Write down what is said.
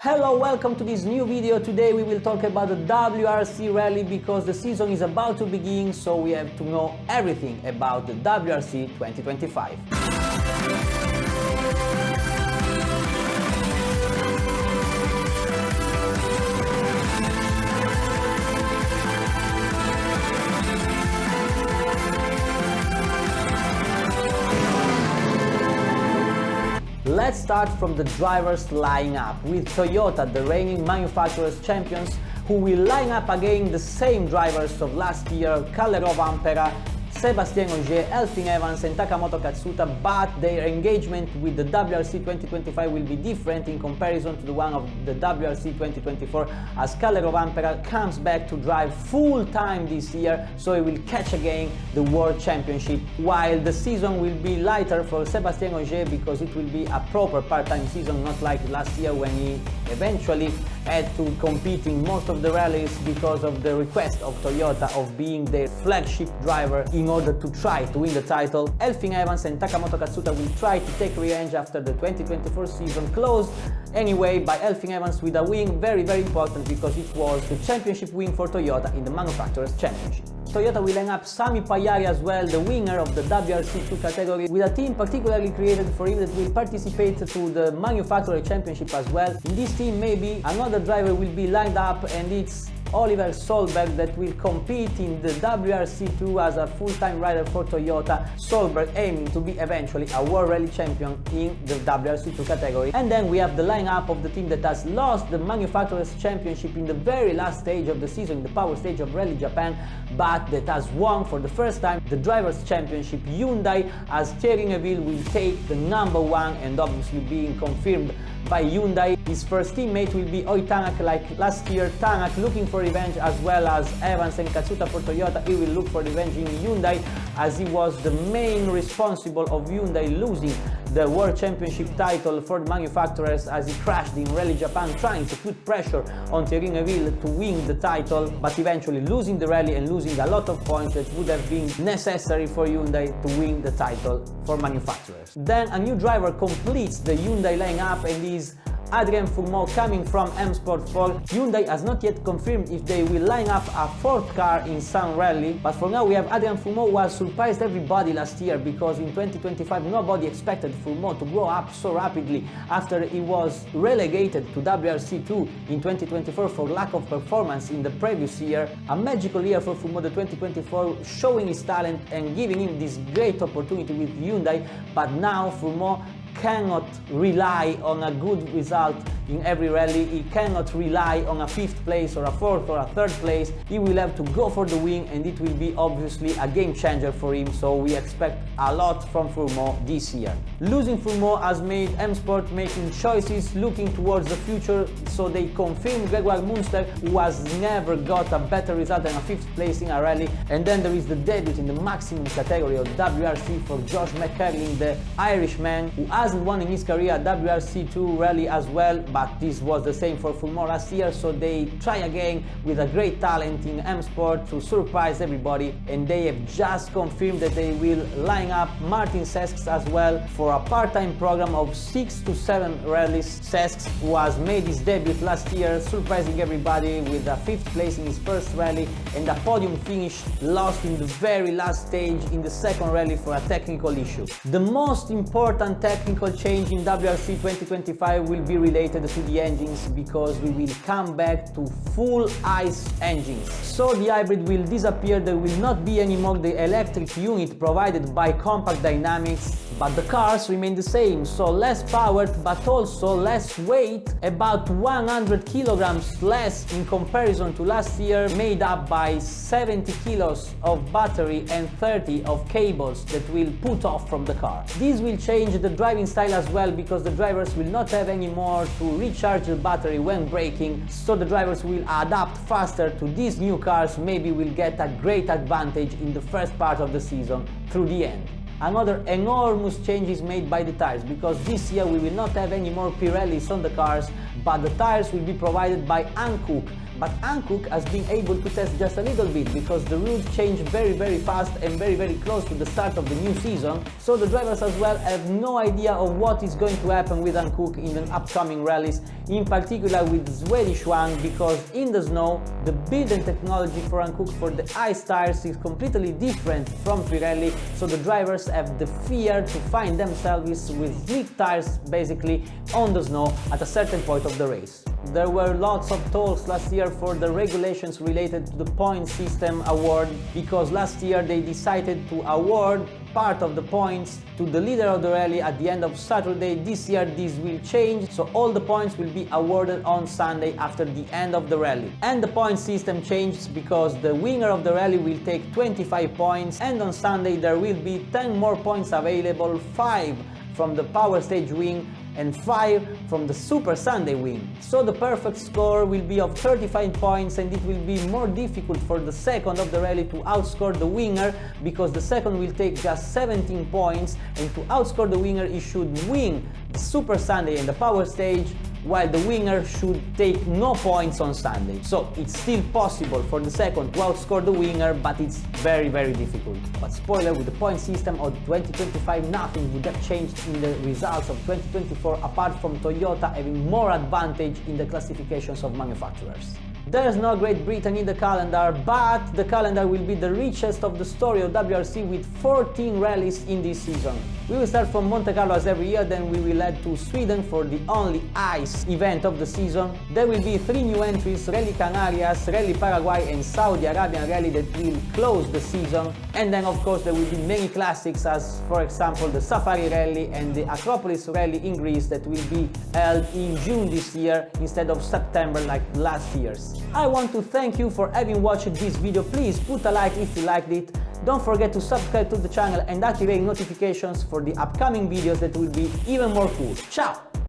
Hello, welcome to this new video. Today we will talk about the WRC rally because the season is about to begin, so we have to know everything about the WRC 2025. Let's start from the drivers lineup with Toyota, the reigning manufacturers champions, who will line up again the same drivers of last year: Kalle Rovanperä, Sébastien Ogier, Elfyn Evans and Takamoto Katsuta, but their engagement with the WRC 2025 will be different in comparison to the one of the WRC 2024, as Kalle Rovanperä comes back to drive full-time this year, so he will catch again the World Championship, while the season will be lighter for Sébastien Ogier because it will be a proper part-time season, not like last year when he eventually had to compete in most of the rallies because of the request of Toyota of being their flagship driver in order to try to win the title. Elfyn Evans and Takamoto Katsuta will try to take revenge after the 2024 season closed anyway by Elfyn Evans with a win, very important because it was the championship win for Toyota in the Manufacturers Championship. Toyota will line up Sami Pagliari as well, the winner of the WRC2 category, with a team particularly created for him that will participate to the Manufacturer Championship as well. In this team maybe another driver will be lined up, and it's Oliver Solberg that will compete in the WRC2 as a full-time rider for Toyota. Solberg aiming to be eventually a World Rally Champion in the WRC2 category. And then we have the lineup of the team that has lost the Manufacturers Championship in the very last stage of the season, in the power stage of Rally Japan, but that has won for the first time the Drivers' Championship. Hyundai, as Thierry Neuville will take the #1 and obviously being confirmed by Hyundai. His first teammate will be Oi Tanak like last year. Tanak looking for revenge, as well as Evans and Katsuta for Toyota. He will look for revenge in Hyundai, as he was the main responsible of Hyundai losing the World Championship title for the manufacturers, as he crashed in Rally Japan trying to put pressure on Thierry Neuville to win the title, but eventually losing the rally and losing a lot of points that would have been necessary for Hyundai to win the title for manufacturers. Then a new driver completes the Hyundai lineup, and is Adrien Fourmaux coming from M Sport 4. Hyundai has not yet confirmed if they will line up a fourth car in some rally, but for now we have Adrien Fourmaux, who has surprised everybody last year, because in 2025 nobody expected Fourmaux to grow up so rapidly after he was relegated to WRC2 in 2024 for lack of performance in the previous year. A magical year for Fourmaux, the 2024, showing his talent and giving him this great opportunity with Hyundai, but now Fourmaux cannot rely on a good result in every rally. He cannot rely on a 5th place or a 4th or a 3rd place. He will have to go for the win, and it will be obviously a game changer for him, so we expect a lot from Fourmaux this year. Losing Fourmaux has made M Sport making choices looking towards the future, so they confirmed Grégoire Munster, who has never got a better result than a 5th place in a rally. And then there is the debut in the maximum category of WRC for Josh McCarlin, the Irishman, who hasn't won in his career a WRC2 rally as well, but this was the same for Fourmaux last year, so they try again with a great talent in M Sport to surprise everybody, and they have just confirmed that they will line up Martin Cesks as well for a part-time program of 6 to 7 rallies. Cesks, who has made his debut last year, surprising everybody with a 5th place in his first rally and a podium finish, lost in the very last stage in the 2nd rally for a technical issue. The most important technical change in WRC 2025 will be related to the engines, because we will come back to full ICE engines. So the hybrid will disappear. There will not be anymore the electric unit provided by Compact Dynamics, but the cars remain the same, so less powered but also less weight, about 100 kilograms less in comparison to last year, made up by 70 kilos of battery and 30 of cables that will put off from the car. This will change the driving style as well, because the drivers will not have anymore to recharge the battery when braking, so the drivers will adapt faster to these new cars. Maybe will get a great advantage in the first part of the season through the end. Another enormous change is made by the tires, because this year we will not have any more Pirellis on the cars, but the tires will be provided by Hankook, But Hankook has been able to test just a little bit because the rules change very fast and very close to the start of the new season, so the drivers as well have no idea of what is going to happen with Hankook in the upcoming rallies, in particular with Swedish one, because in the snow the build and technology for Hankook for the ice tires is completely different from Pirelli, so the drivers have the fear to find themselves with slick tires basically on the snow at a certain point of the race. There were lots of talks last year for the regulations related to the point system award, because last year they decided to award part of the points to the leader of the rally at the end of Saturday. This year this will change, so all the points will be awarded on Sunday after the end of the rally. And the point system changes because the winner of the rally will take 25 points, and on Sunday there will be 10 more points available, 5 from the Power Stage wing and 5 from the Super Sunday wing. So the perfect score will be of 35 points, and it will be more difficult for the second of the rally to outscore the winner, because the second will take just 17 points, and to outscore the winner he should win the Super Sunday and the Power Stage, while the winner should take no points on Sunday. So it's still possible for the second to outscore the winner, but it's very difficult. But spoiler, with the point system of 2025 nothing would have changed in the results of 2024 apart from Toyota having more advantage in the classifications of manufacturers. There's no Great Britain in the calendar, but the calendar will be the richest of the story of WRC with 14 rallies in this season. We will start from Monte-Carlo as every year, then we will head to Sweden for the only ice event of the season. There will be 3 new entries: Rally Canarias, Rally Paraguay and Saudi Arabian Rally that will close the season. And then of course there will be many classics, as for example the Safari Rally and the Acropolis Rally in Greece that will be held in June this year instead of September like last year's. I want to thank you for having watched this video. Please put a like if you liked it. Don't forget to subscribe to the channel and activate notifications for the upcoming videos that will be even more cool. Ciao!